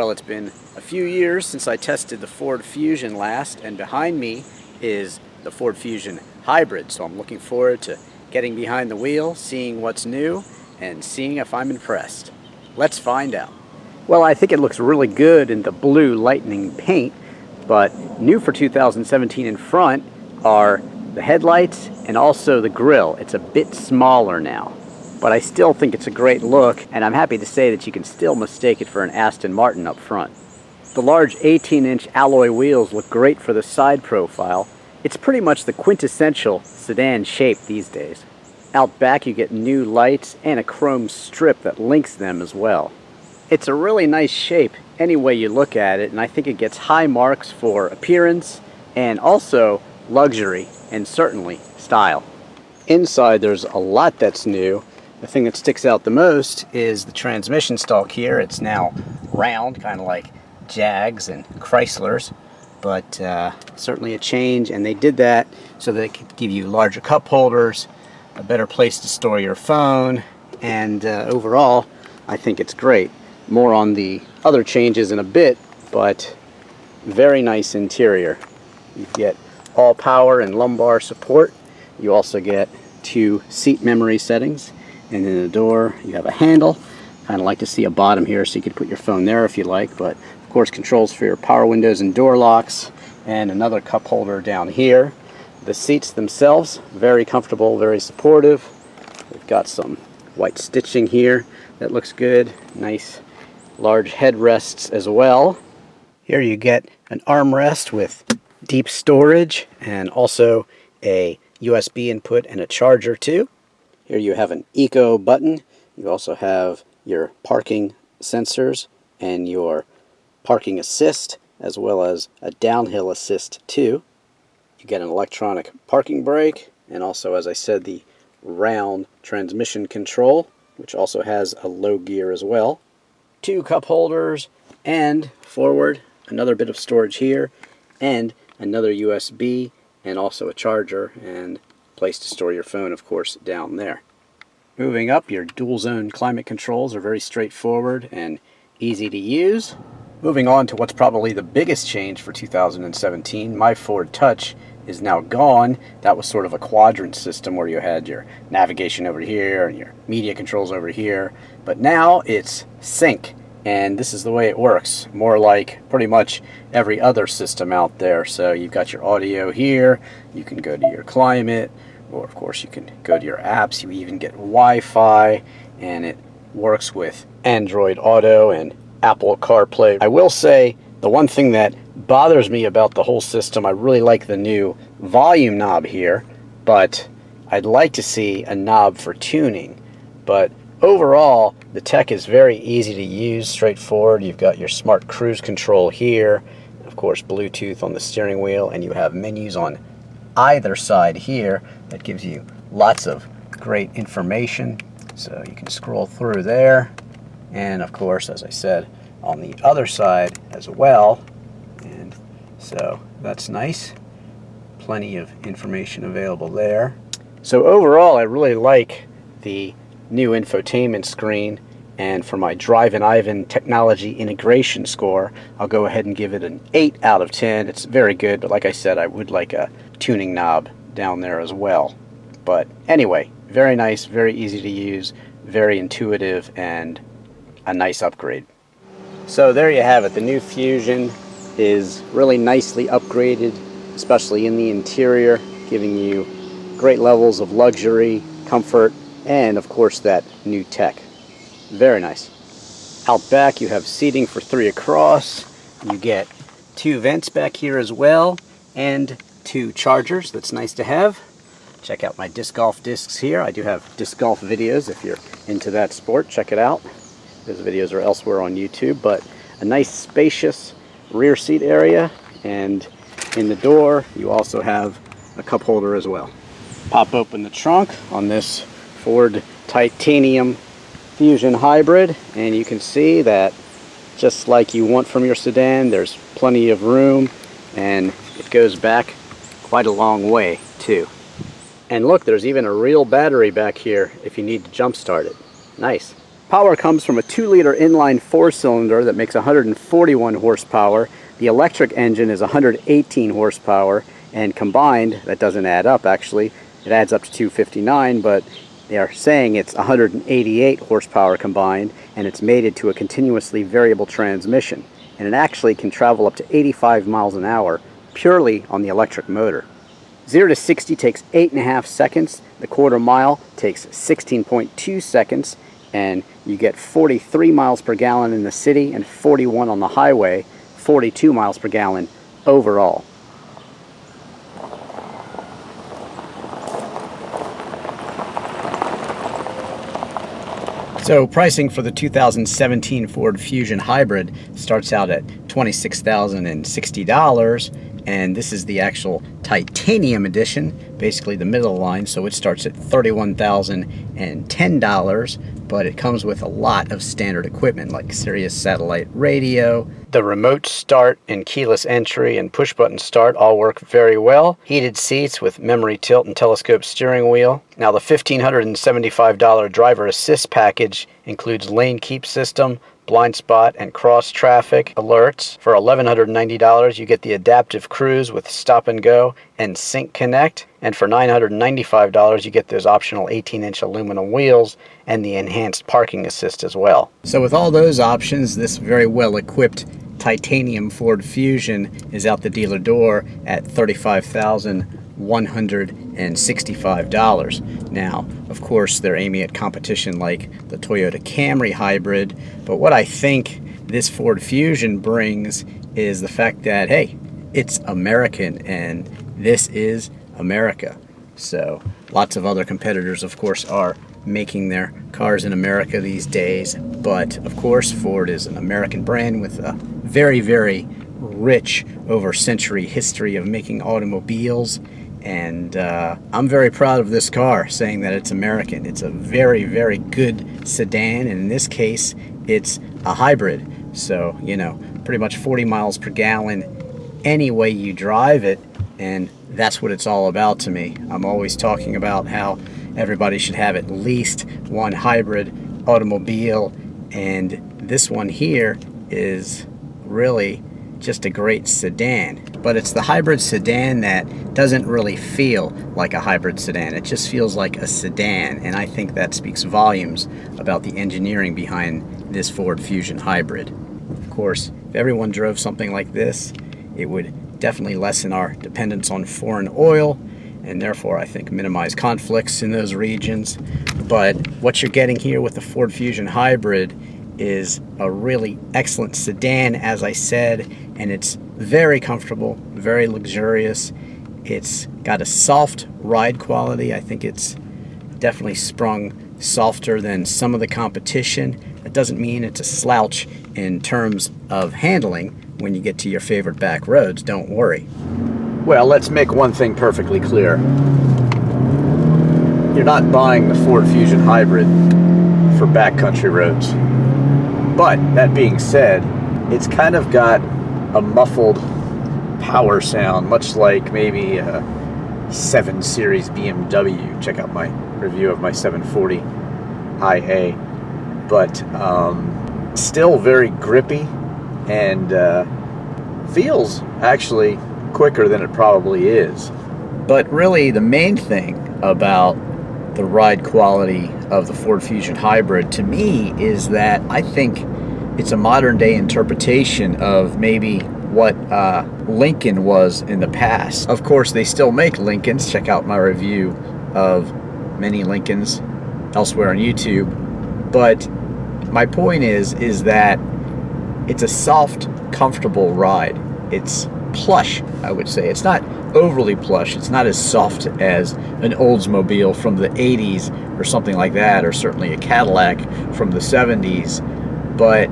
Well, it's been a few years since I tested the Ford Fusion last, and behind me is the Ford Fusion Hybrid, so I'm looking forward to getting behind the wheel, seeing what's new, and seeing if I'm impressed. Let's find out. Well, I think it looks really good in the blue lightning paint, but new for 2017 in front are the headlights and also the grille. It's a bit smaller now, but I still think it's a great look, and I'm happy to say that you can still mistake it for an Aston Martin up front. The large 18-inch alloy wheels look great for the side profile. It's pretty much the quintessential sedan shape these days. Out back you get new lights and a chrome strip that links them as well. It's a really nice shape any way you look at it, and I think it gets high marks for appearance and also luxury and certainly style. Inside there's a lot that's new. The thing that sticks out the most is the transmission stalk here. It's now round, kind of like Jags and Chryslers, but certainly a change, and they did that so that it could give you larger cup holders, a better place to store your phone, and overall I think it's great. More on the other changes in a bit, but very nice interior. You get all power and lumbar support. You also get 2 seat memory settings, and in the door you have a handle. Kind of like to see a bottom here so you could put your phone there if you like, but of course controls for your power windows and door locks, and another cup holder down here. The seats themselves, very comfortable, very supportive. We've got some white stitching here that looks good. Nice large headrests as well. Here you get an armrest with deep storage and also a USB input and a charger too. Here you have an eco button. You also have your parking sensors and your parking assist, as well as a downhill assist too. You get an electronic parking brake, and also, as I said, the round transmission control, which also has a low gear as well. 2 cup holders, and forward another bit of storage here, and another USB, and also a charger, and place to store your phone, of course, down there. Moving up, your dual zone climate controls are very straightforward and easy to use. Moving on to what's probably the biggest change for 2017, my Ford Touch is now gone. That was sort of a quadrant system where you had your navigation over here and your media controls over here, but now it's sync, and this is the way it works, more like pretty much every other system out there. So you've got your audio here, you can go to your climate, or of course you can go to your apps. You even get Wi-Fi, and it works with Android Auto and Apple CarPlay. I will say the one thing that bothers me about the whole system, I really like the new volume knob here, but I'd like to see a knob for tuning. But overall, the tech is very easy to use, straightforward. You've got your smart cruise control here, of course Bluetooth on the steering wheel, and you have menus on either side here that gives you lots of great information, so you can scroll through there, and of course, as I said, on the other side as well. And so that's nice, plenty of information available there. So overall, I really like the new infotainment screen, and for my Drivin technology integration score, I'll go ahead and give it an 8 out of 10. It's very good, but like I said, I would like a tuning knob down there as well. But anyway, very nice, very easy to use, very intuitive, and a nice upgrade. So there you have it. The new Fusion is really nicely upgraded, especially in the interior, giving you great levels of luxury, comfort, and of course that new tech. Very nice. Out back you have seating for 3 across. You get 2 vents back here as well, and 2 chargers. That's nice to have. Check out my disc golf discs here. I do have disc golf videos if you're into that sport. Check it out. Those videos are elsewhere on YouTube, but a nice spacious rear seat area, and in the door you also have a cup holder as well. Pop open the trunk on this Ford Titanium Fusion Hybrid, and you can see that just like you want from your sedan, there's plenty of room, and it goes back quite a long way too. And look, there's even a real battery back here if you need to jump start it. Nice. Power comes from a 2-liter inline 4-cylinder that makes 141 horsepower. The electric engine is 118 horsepower, and combined, that doesn't add up actually, it adds up to 259, but they are saying it's 188 horsepower combined, and it's mated to a continuously variable transmission, and it actually can travel up to 85 miles an hour purely on the electric motor. 0 to 60 takes 8.5 seconds, the quarter mile takes 16.2 seconds, and you get 43 miles per gallon in the city and 41 on the highway, 42 miles per gallon overall. So pricing for the 2017 Ford Fusion Hybrid starts out at $26,060, and this is the actual titanium edition, basically the middle line, so it starts at $31,010, but it comes with a lot of standard equipment like Sirius satellite radio. The remote start and keyless entry and push button start all work very well. Heated seats with memory tilt and telescope steering wheel. Now the $1,575 driver assist package includes lane keep system, blind spot and cross traffic alerts. For $1,190 you get the adaptive cruise with stop and go and sync connect, and for $995 you get those optional 18-inch aluminum wheels and the enhanced parking assist as well. So with all those options, this very well equipped titanium Ford Fusion is out the dealer door at $35,165. Now, of course, they're aiming at competition like the Toyota Camry hybrid, but what I think this Ford Fusion brings is the fact that, hey, it's American, and this is America. So lots of other competitors, of course, are making their cars in America these days, but of course Ford is an American brand with a very, very rich over century history of making automobiles, and I'm very proud of this car, saying that it's American. It's a very, very good sedan, and in this case it's a hybrid, so you know, pretty much 40 miles per gallon any way you drive it, and that's what it's all about to me. I'm always talking about how everybody should have at least one hybrid automobile, and this one here is really just a great sedan. But it's the hybrid sedan that doesn't really feel like a hybrid sedan. It just feels like a sedan, and I think that speaks volumes about the engineering behind this Ford Fusion Hybrid. Of course, if everyone drove something like this, it would definitely lessen our dependence on foreign oil, and therefore I think minimize conflicts in those regions. But what you're getting here with the Ford Fusion Hybrid is a really excellent sedan, as I said, and it's very comfortable, very luxurious. It's got a soft ride quality. I think it's definitely sprung softer than some of the competition. That doesn't mean it's a slouch in terms of handling when you get to your favorite back roads, don't worry. Well, let's make one thing perfectly clear. You're not buying the Ford Fusion Hybrid for backcountry roads. But that being said, it's kind of got a muffled power sound, much like maybe a 7 Series BMW. Check out my review of my 740 IA. But still very grippy, and feels actually quicker than it probably is. But really the main thing about the ride quality of the Ford Fusion Hybrid to me is that I think it's a modern day interpretation of maybe what Lincoln was in the past. Of course, they still make Lincolns. Check out my review of many Lincolns elsewhere on YouTube. But my point is that it's a soft, comfortable ride. It's plush, I would say. It's not overly plush. It's not as soft as an Oldsmobile from the 80s or something like that, or certainly a Cadillac from the 70s. But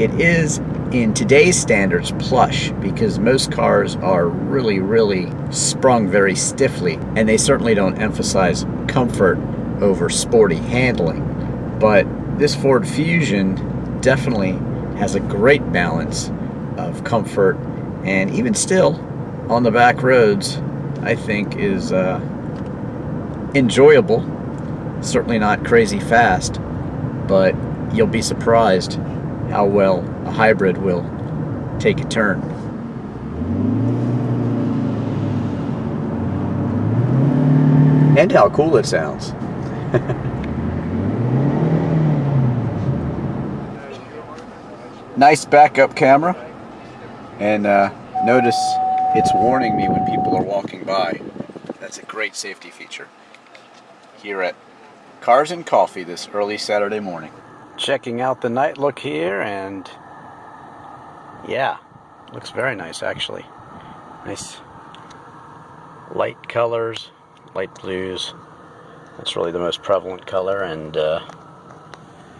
it is, in today's standards, plush, because most cars are really, really sprung very stiffly, and they certainly don't emphasize comfort over sporty handling. But this Ford Fusion definitely has a great balance of comfort, and even still on the back roads I think is enjoyable. Certainly not crazy fast, but you'll be surprised how well a hybrid will take a turn. And how cool it sounds. Nice backup camera. And notice it's warning me when people are walking by. That's a great safety feature here at Cars and Coffee this early Saturday morning. Checking out the night look here, and yeah, looks very nice actually. Nice light colors, light blues. That's really the most prevalent color, and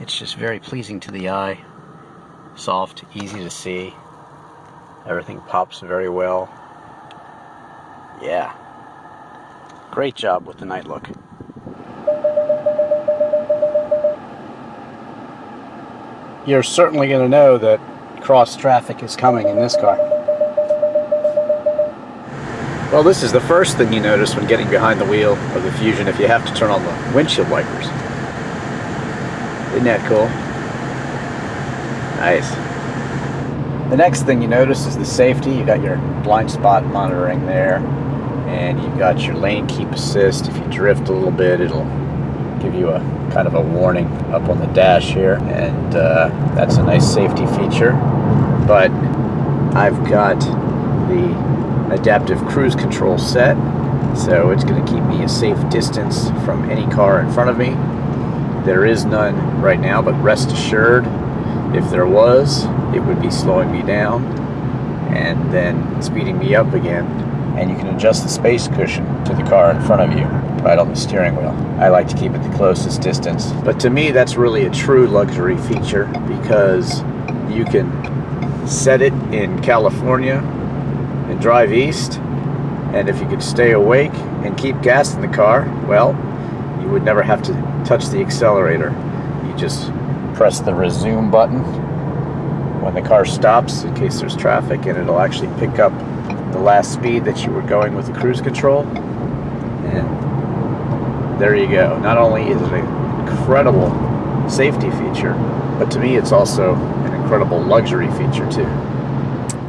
it's just very pleasing to the eye. Soft, easy to see. Everything pops very well. Yeah. Great job with the night look. You're certainly going to know that cross traffic is coming in this car. Well, this is the first thing you notice when getting behind the wheel of the Fusion if you have to turn on the windshield wipers. Isn't that cool? Nice. The next thing you notice is the safety. You got your blind spot monitoring there, and you've got your lane keep assist. If you drift a little bit, it'll give you a kind of a warning up on the dash here, and that's a nice safety feature. But I've got the adaptive cruise control set, so it's going to keep me a safe distance from any car in front of me. There is none right now, but rest assured, if there was, it would be slowing me down and then speeding me up again. And you can adjust the space cushion to the car in front of you, right on the steering wheel. I like to keep it the closest distance. But to me, that's really a true luxury feature, because you can set it in California and drive east, and if you could stay awake and keep gas in the car, well, you would never have to touch the accelerator. You just press the resume button when the car stops in case there's traffic, and it'll actually pick up the last speed that you were going with the cruise control. And there you go. Not only is it an incredible safety feature, but to me it's also an incredible luxury feature too.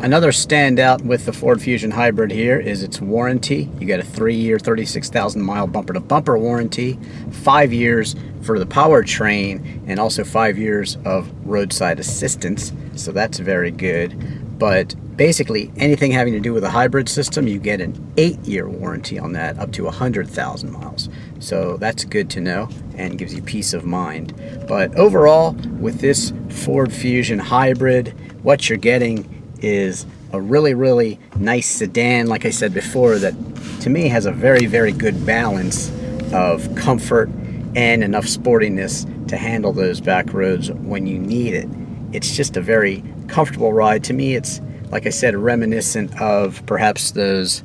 Another standout with the Ford Fusion Hybrid here is its warranty. You get a 3-year, 36,000 mile bumper-to-bumper warranty, 5 years for the powertrain, and also 5 years of roadside assistance. So that's very good. But basically, anything having to do with a hybrid system, you get an 8-year warranty on that, up to 100,000 miles. So that's good to know and gives you peace of mind. But overall, with this Ford Fusion Hybrid, what you're getting is a really, really nice sedan, like I said before, that to me has a very, very good balance of comfort and enough sportiness to handle those back roads when you need it. It's just a very comfortable ride. To me, it's, like I said, reminiscent of perhaps those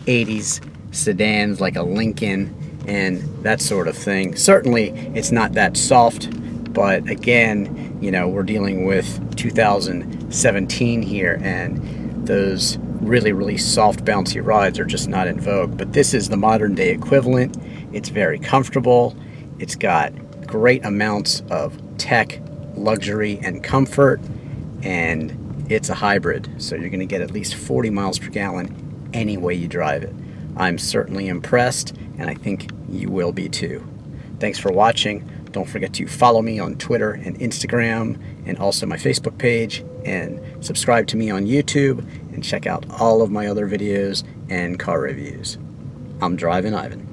80s sedans like a Lincoln and that sort of thing. Certainly, it's not that soft, but again, you know, we're dealing with 2017 here, and those really, really soft, bouncy rides are just not in vogue. But this is the modern day equivalent. It's very comfortable. It's got great amounts of tech, luxury, and comfort, and it's a hybrid, so you're going to get at least 40 miles per gallon any way you drive it. I'm certainly impressed, and I think you will be too. Thanks for watching. Don't forget to follow me on Twitter and Instagram, and also my Facebook page, and subscribe to me on YouTube, and check out all of my other videos and car reviews. I'm Drivin' Ivan.